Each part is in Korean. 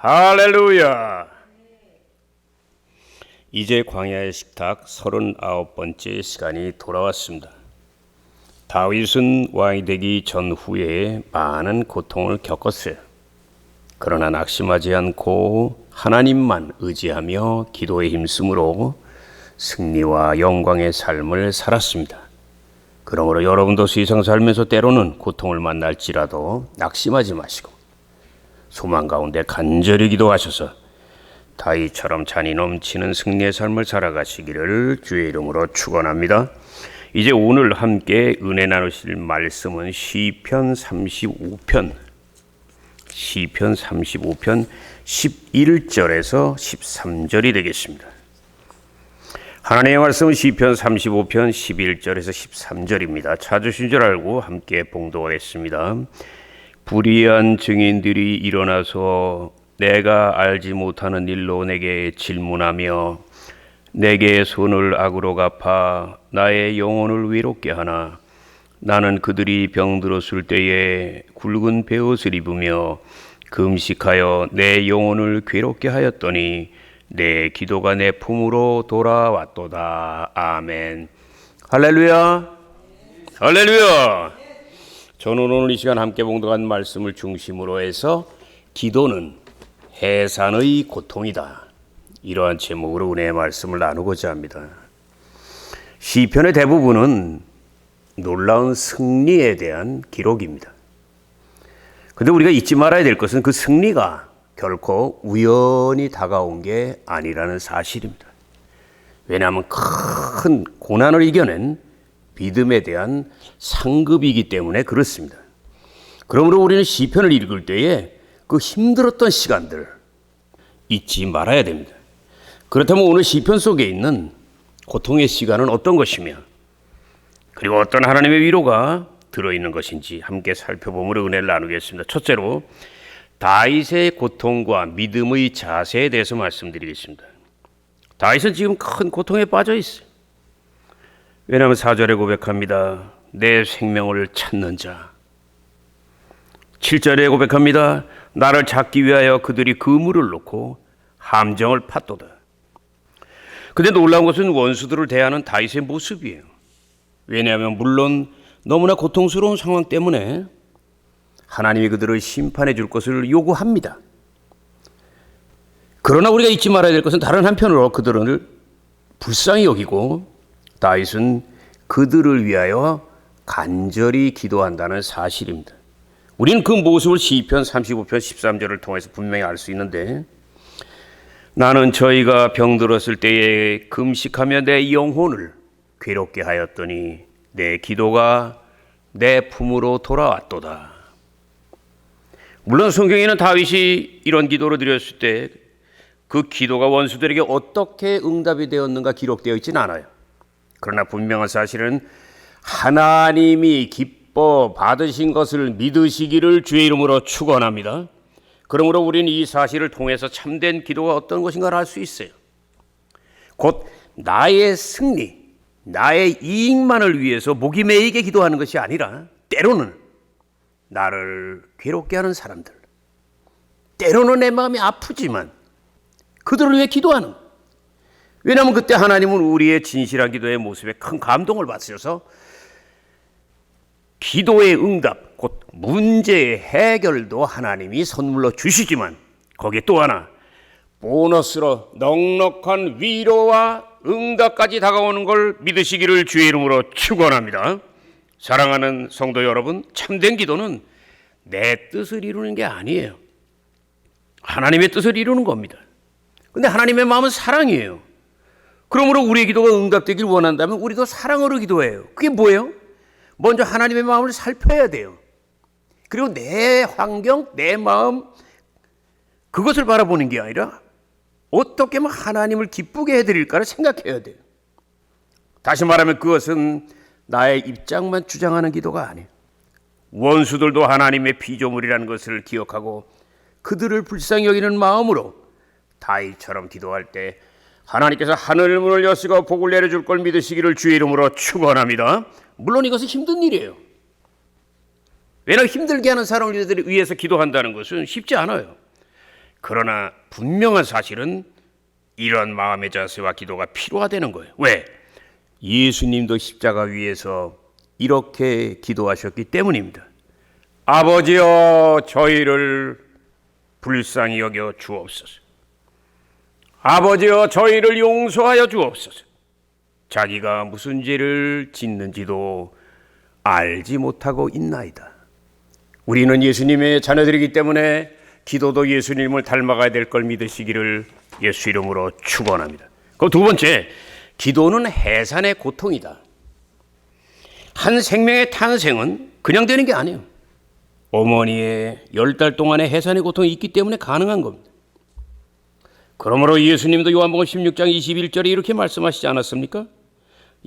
할렐루야. 이제 광야의 식탁 39번째 시간이 돌아왔습니다. 다윗은 왕이 되기 전후에 많은 고통을 겪었어요. 그러나 낙심하지 않고 하나님만 의지하며 기도에 힘쓰므로 승리와 영광의 삶을 살았습니다. 그러므로 여러분도 세상 살면서 때로는 고통을 만날지라도 낙심하지 마시고 소망 가운데 간절히 기도하셔서 다윗처럼 잔이 넘치는 승리의 삶을 살아가시기를 주의 이름으로 축원합니다. 이제 오늘 함께 은혜 나누실 말씀은 시편 35편 11절에서 13절이 되겠습니다. 하나님의 말씀은 시편 35편 11절에서 13절입니다. 찾으신 줄 알고 함께 봉독하겠습니다. 불의한 증인들이 일어나서 내가 알지 못하는 일로 내게 질문하며 내게 손을 악으로 갚아 나의 영혼을 외롭게 하나 나는 그들이 병들었을 때에 굵은 베옷을 입으며 금식하여 내 영혼을 괴롭게 하였더니 내 기도가 내 품으로 돌아왔도다. 아멘. 할렐루야. 할렐루야. 저는 오늘 이 시간 함께 봉독한 말씀을 중심으로 해서 기도는 해산의 고통이다, 이러한 제목으로 은혜의 말씀을 나누고자 합니다. 시편의 대부분은 놀라운 승리에 대한 기록입니다. 그런데 우리가 잊지 말아야 될 것은 그 승리가 결코 우연히 다가온 게 아니라는 사실입니다. 왜냐하면 큰 고난을 이겨낸 믿음에 대한 상급이기 때문에 그렇습니다. 그러므로 우리는 시편을 읽을 때에 그 힘들었던 시간들 잊지 말아야 됩니다. 그렇다면 오늘 시편 속에 있는 고통의 시간은 어떤 것이며 그리고 어떤 하나님의 위로가 들어있는 것인지 함께 살펴보므로 은혜를 나누겠습니다. 첫째로 다윗의 고통과 믿음의 자세에 대해서 말씀드리겠습니다. 다윗은 지금 큰 고통에 빠져 있어요. 왜냐하면 4절에 고백합니다. 내 생명을 찾는 자. 7절에 고백합니다. 나를 잡기 위하여 그들이 그물을 놓고 함정을 팠도다. 근데 놀라운 것은 원수들을 대하는 다윗의 모습이에요. 왜냐하면 물론 너무나 고통스러운 상황 때문에 하나님이 그들을 심판해 줄 것을 요구합니다. 그러나 우리가 잊지 말아야 될 것은 다른 한편으로 그들을 불쌍히 여기고 다윗은 그들을 위하여 간절히 기도한다는 사실입니다. 우리는 그 모습을 시편 35편 13절을 통해서 분명히 알 수 있는데 나는 저희가 병들었을 때에 금식하며 내 영혼을 괴롭게 하였더니 내 기도가 내 품으로 돌아왔도다. 물론 성경에는 다윗이 이런 기도를 드렸을 때 그 기도가 원수들에게 어떻게 응답이 되었는가 기록되어 있지는 않아요. 그러나 분명한 사실은 하나님이 기뻐 받으신 것을 믿으시기를 주의 이름으로 축원합니다. 그러므로 우리는 이 사실을 통해서 참된 기도가 어떤 것인가를 알 수 있어요. 곧 나의 승리, 나의 이익만을 위해서 목이 메이게 기도하는 것이 아니라 때로는 나를 괴롭게 하는 사람들, 때로는 내 마음이 아프지만 그들을 위해 기도하는, 왜냐하면 그때 하나님은 우리의 진실한 기도의 모습에 큰 감동을 받으셔서 기도의 응답, 곧 문제의 해결도 하나님이 선물로 주시지만 거기에 또 하나 보너스로 넉넉한 위로와 응답까지 다가오는 걸 믿으시기를 주의 이름으로 축원합니다. 사랑하는 성도 여러분, 참된 기도는 내 뜻을 이루는 게 아니에요. 하나님의 뜻을 이루는 겁니다. 근데 하나님의 마음은 사랑이에요. 그러므로 우리의 기도가 응답되길 원한다면 우리도 사랑으로 기도해요. 그게 뭐예요? 먼저 하나님의 마음을 살펴야 돼요. 그리고 내 환경, 내 마음, 그것을 바라보는 게 아니라 어떻게 하면 하나님을 기쁘게 해드릴까를 생각해야 돼요. 다시 말하면 그것은 나의 입장만 주장하는 기도가 아니에요. 원수들도 하나님의 피조물이라는 것을 기억하고 그들을 불쌍히 여기는 마음으로 다윗처럼 기도할 때 하나님께서 하늘 문을 여시고 복을 내려줄 걸 믿으시기를 주의 이름으로 축원합니다. 물론 이것은 힘든 일이에요. 왜냐하면 힘들게 하는 사람을 위해서 기도한다는 것은 쉽지 않아요. 그러나 분명한 사실은 이런 마음의 자세와 기도가 필요하다는 거예요. 왜? 예수님도 십자가 위에서 이렇게 기도하셨기 때문입니다. 아버지여, 저희를 불쌍히 여겨 주옵소서. 아버지여, 저희를 용서하여 주옵소서. 자기가 무슨 죄를 짓는지도 알지 못하고 있나이다. 우리는 예수님의 자녀들이기 때문에 기도도 예수님을 닮아가야 될 걸 믿으시기를 예수 이름으로 축원합니다. 그 두 번째, 기도는 해산의 고통이다. 한 생명의 탄생은 그냥 되는 게 아니에요. 어머니의 10달 동안의 해산의 고통이 있기 때문에 가능한 겁니다. 그러므로 예수님도 요한복음 16장 21절에 이렇게 말씀하시지 않았습니까?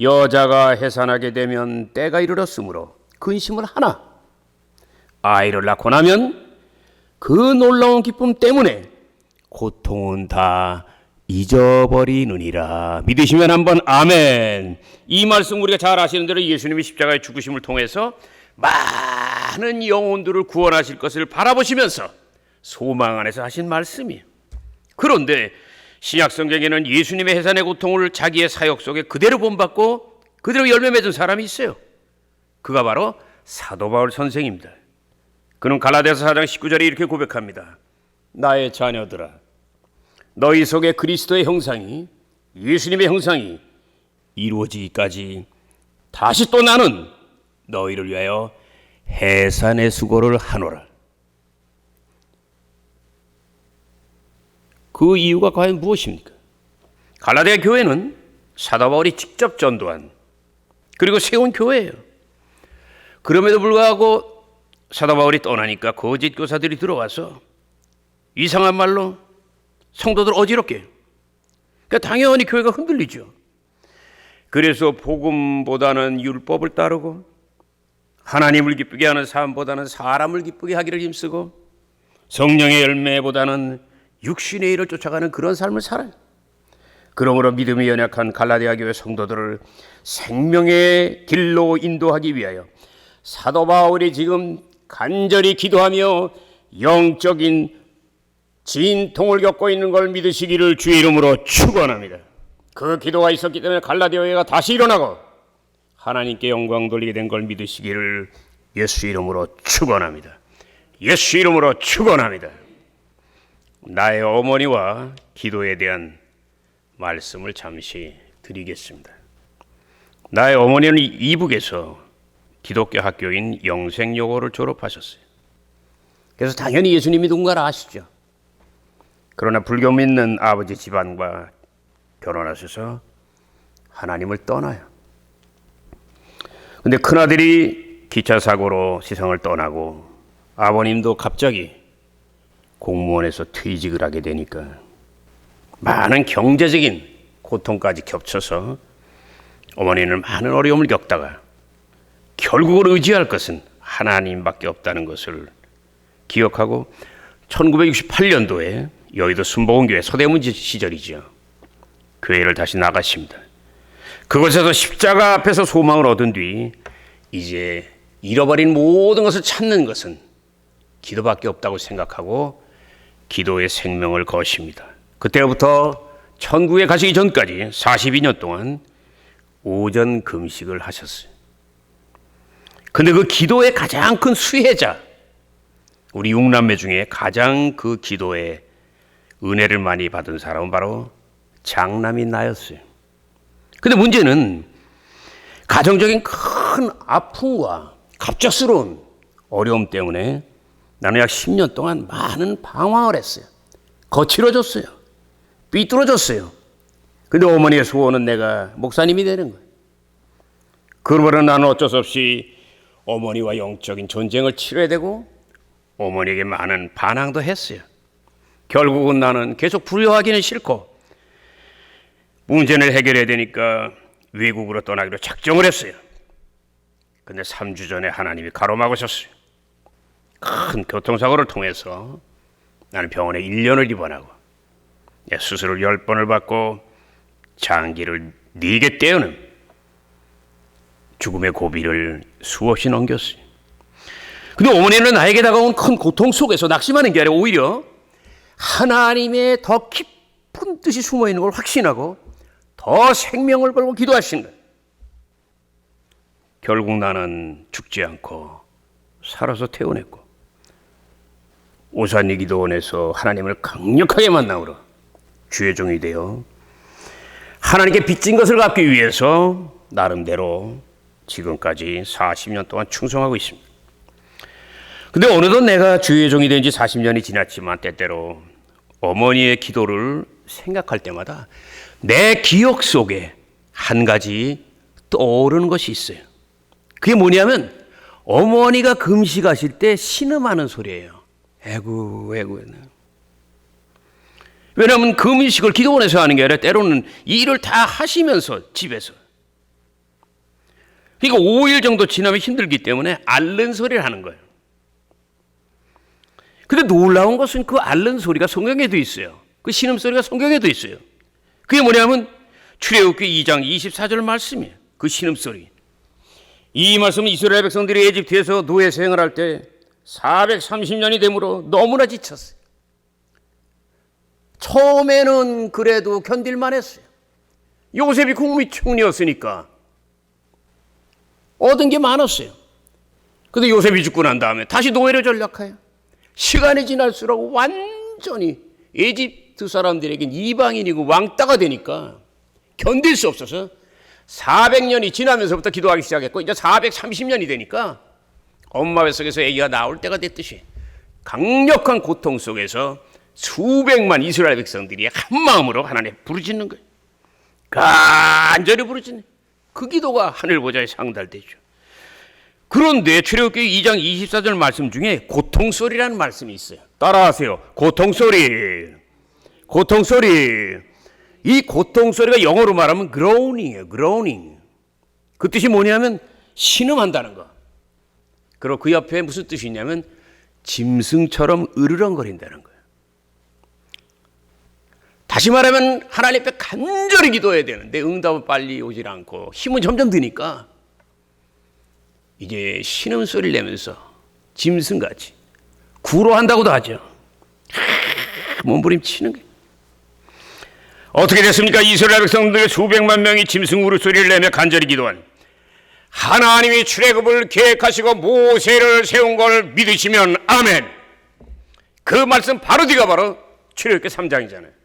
여자가 해산하게 되면 때가 이르렀으므로 근심을 하나 아이를 낳고 나면 그 놀라운 기쁨 때문에 고통은 다 잊어버리느니라. 믿으시면 한번 아멘. 이 말씀 우리가 잘 아시는 대로 예수님이 십자가의 죽으심을 통해서 많은 영혼들을 구원하실 것을 바라보시면서 소망 안에서 하신 말씀이에요. 그런데 신약 성경에는 예수님의 해산의 고통을 자기의 사역 속에 그대로 본받고 그대로 열매 맺은 사람이 있어요. 그가 바로 사도 바울 선생입니다. 그는 갈라디아서 4장 19절에 이렇게 고백합니다. 나의 자녀들아, 너희 속에 그리스도의 형상이, 예수님의 형상이 이루어지기까지 다시 또 나는 너희를 위하여 해산의 수고를 하노라. 그 이유가 과연 무엇입니까? 갈라디아 교회는 사도 바울이 직접 전도한 그리고 세운 교회예요. 그럼에도 불구하고 사도 바울이 떠나니까 거짓 교사들이 들어와서 이상한 말로 성도들 어지럽게, 그러니까 당연히 교회가 흔들리죠. 그래서 복음보다는 율법을 따르고 하나님을 기쁘게 하는 삶보다는 사람을 기쁘게 하기를 힘쓰고 성령의 열매보다는 육신의 일을 쫓아가는 그런 삶을 살아요. 그러므로 믿음이 연약한 갈라디아 교회 성도들을 생명의 길로 인도하기 위하여 사도 바울이 지금 간절히 기도하며 영적인 진통을 겪고 있는 걸 믿으시기를 주의 이름으로 축원합니다. 그 기도가 있었기 때문에 갈라디아 교회가 다시 일어나고 하나님께 영광 돌리게 된 걸 믿으시기를 예수 이름으로 축원합니다. 예수 이름으로 축원합니다. 나의 어머니와 기도에 대한 말씀을 잠시 드리겠습니다. 나의 어머니는 이북에서 기독교 학교인 영생여고를 졸업하셨어요. 그래서 당연히 예수님이 누군가를 아시죠. 그러나 불교 믿는 아버지 집안과 결혼하셔서 하나님을 떠나요. 근데 큰아들이 기차 사고로 세상을 떠나고 아버님도 갑자기 공무원에서 퇴직을 하게 되니까 많은 경제적인 고통까지 겹쳐서 어머니는 많은 어려움을 겪다가 결국은 의지할 것은 하나님밖에 없다는 것을 기억하고 1968년도에 여의도 순복음교회 서대문 시절이죠. 교회를 다시 나가십니다. 그곳에서 십자가 앞에서 소망을 얻은 뒤 이제 잃어버린 모든 것을 찾는 것은 기도밖에 없다고 생각하고 기도의 생명을 거십니다. 그때부터 천국에 가시기 전까지 42년 동안 오전 금식을 하셨어요. 근데 그 기도의 가장 큰 수혜자, 우리 6남매 중에 가장 그 기도에 은혜를 많이 받은 사람은 바로 장남이 나였어요. 근데 문제는 가정적인 큰 아픔과 갑작스러운 어려움 때문에 나는 약 10년 동안 많은 방황을 했어요. 거칠어졌어요. 삐뚤어졌어요. 근데 어머니의 소원은 내가 목사님이 되는 거예요. 그러므로 나는 어쩔 수 없이 어머니와 영적인 전쟁을 치러야 되고 어머니에게 많은 반항도 했어요. 결국은 나는 계속 불효하기는 싫고 문제를 해결해야 되니까 외국으로 떠나기로 작정을 했어요. 근데 3주 전에 하나님이 가로막으셨어요. 큰 교통사고를 통해서 나는 병원에 1년을 입원하고 수술을 10번을 받고 장기를 4개 떼어는 죽음의 고비를 수없이 넘겼어요. 근데 어머니는 나에게 다가온 큰 고통 속에서 낙심하는 게 아니라 오히려 하나님의 더 깊은 뜻이 숨어 있는 걸 확신하고 더 생명을 걸고 기도하신 거예요. 결국 나는 죽지 않고 살아서 태어났고 오산리 기도원에서 하나님을 강력하게 만나므로 주의 종이 되어 하나님께 빚진 것을 갚기 위해서 나름대로 지금까지 40년 동안 충성하고 있습니다. 근데 어느덧 내가 주의 종이 된 지 40년이 지났지만 때때로 어머니의 기도를 생각할 때마다 내 기억 속에 한 가지 떠오르는 것이 있어요. 그게 뭐냐면 어머니가 금식하실 때 신음하는 소리예요. 에구. 왜냐하면 금식을 기도원에서 하는 게 아니라 때로는 일을 다 하시면서 집에서. 그러니까 5일 정도 지나면 힘들기 때문에 앓는 소리를 하는 거예요. 근데 놀라운 것은 그 앓는 소리가 성경에도 있어요. 그 신음소리가 성경에도 있어요. 그게 뭐냐면 출애굽기 2장 24절 말씀이에요. 그 신음소리. 이 말씀은 이스라엘 백성들이 에집트에서 노예 생활할 때 430년이 되므로 너무나 지쳤어요. 처음에는 그래도 견딜만 했어요. 요셉이 국무총리였으니까 얻은 게 많았어요. 근데 요셉이 죽고 난 다음에 다시 노예로 전락해요. 시간이 지날수록 완전히 에집트 사람들에겐 이방인이고 왕따가 되니까 견딜 수 없어서 400년이 지나면서부터 기도하기 시작했고 이제 430년이 되니까 엄마 뱃속에서 아기가 나올 때가 됐듯이 강력한 고통 속에서 수백만 이스라엘 백성들이 한 마음으로 하나님 부르짖는 거예요. 간절히 부르짖는 그 기도가 하늘 보좌에 상달되죠. 그런데 출애굽기 2장 24절 말씀 중에 고통소리라는 말씀이 있어요. 따라하세요. 고통소리. 이 고통소리가 영어로 말하면 groaning이에요. groaning. 그 뜻이 뭐냐면 신음한다는 거. 그리고 그 옆에 무슨 뜻이 있냐면 짐승처럼 으르렁거린다는 거예요. 다시 말하면 하나님 앞에 간절히 기도해야 되는데 응답은 빨리 오질 않고 힘은 점점 드니까 이제 신음소리를 내면서 짐승같이 구로한다고도 하죠. 몸부림치는 거예요. 어떻게 됐습니까? 이스라엘 백성들 수백만 명이 짐승 울음소리를 내며 간절히 기도한 하나님이 출애굽을 계획하시고 모세를 세운 걸 믿으시면 아멘. 그 말씀 바로 뒤가 바로 출애굽기 3장이잖아요.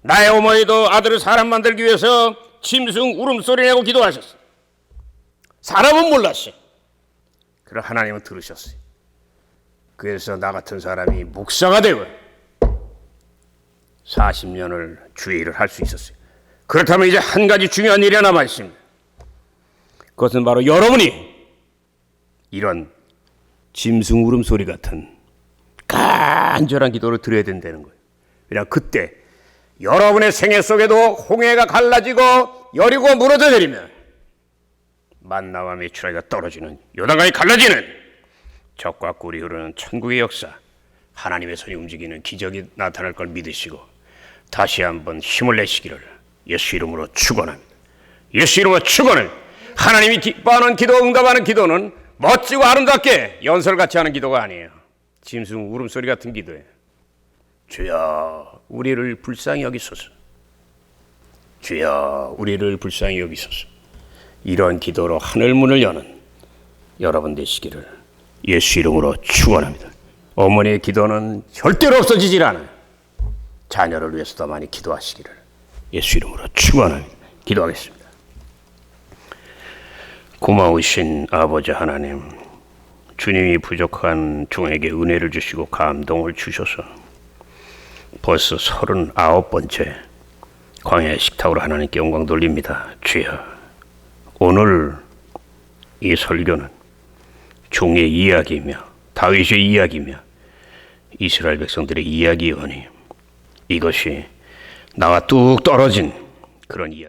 나의 어머니도 아들을 사람 만들기 위해서 짐승 울음소리 내고 기도하셨어요. 사람은 몰랐어요. 그럼 하나님은 들으셨어요. 그래서 나 같은 사람이 목사가 되고 40년을 주의 일을 할 수 있었어요. 그렇다면 이제 한 가지 중요한 일이 남아 있습니다. 그것은 바로 여러분이 이런 짐승 울음소리 같은 간절한 기도를 드려야 된다는 거예요. 왜냐하면 그때 여러분의 생애 속에도 홍해가 갈라지고 여리고가 무너져 내리면 만나와 메추라기가 떨어지는 요단강이 갈라지는 적과 꿀이 흐르는 천국의 역사, 하나님의 손이 움직이는 기적이 나타날 걸 믿으시고 다시 한번 힘을 내시기를 예수 이름으로 축원합니다. 예수 이름으로 축원을. 하나님이 기뻐하는 기도, 응답하는 기도는 멋지고 아름답게 연설같이 하는 기도가 아니에요. 짐승 울음소리 같은 기도예요. 주여 우리를 불쌍히 여기소서. 주여 우리를 불쌍히 여기소서. 이런 기도로 하늘문을 여는 여러분 되시기를 예수 이름으로 축원합니다. 어머니의 기도는 절대로 없어지질 않아요. 자녀를 위해서 더 많이 기도하시기를 예수 이름으로 축원합니다. 기도하겠습니다. 고마우신 아버지 하나님, 주님이 부족한 종에게 은혜를 주시고 감동을 주셔서 벌써 39번째 광야의 식탁으로 하나님께 영광 돌립니다. 주여, 오늘 이 설교는 종의 이야기이며 다윗의 이야기이며 이스라엘 백성들의 이야기이오니 이것이 나와 뚝 떨어진 그런 이야기.